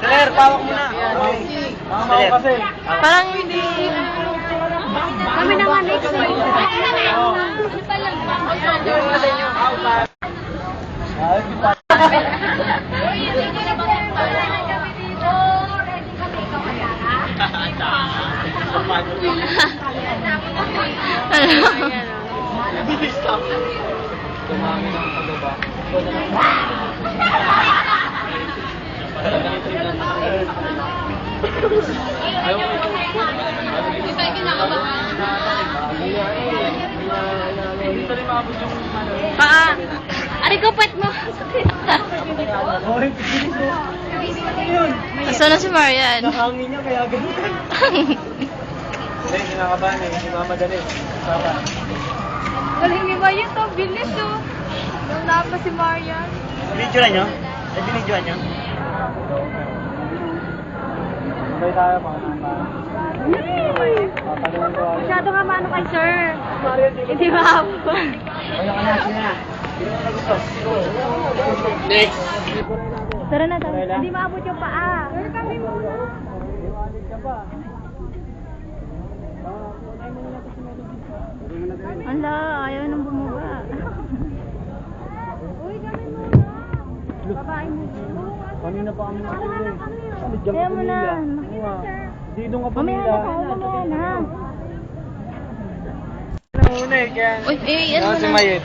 Sir, pawak mo na. Parang hindi... Kami naman next week. Dumami ng pagaba. Ari ko pet mo. Asa na si Marian? Nakangin niya kaya ganun. Hindi, kinakabahan eh. Hindi mamadali. Sara. Galing ni Mayan to, bilis oh. Nung pa si Marian. Video na nyo? Ay, binidyoan nyo? Sabay tayo mga Masyado nga maano kay sir. Hindi ba? Wala ka na sila. Next. Tara na, tara. Hindi maabot yung paa. Ala, ayaw nang bumaba. Uy, gawin mo. Babae mo. Kanina pa kami natulog. Kaya mo na. Dito nga pa Mamaya nila. na, mamaya na. Nauna eh, kaya... Uy, ano Si na? Mayet.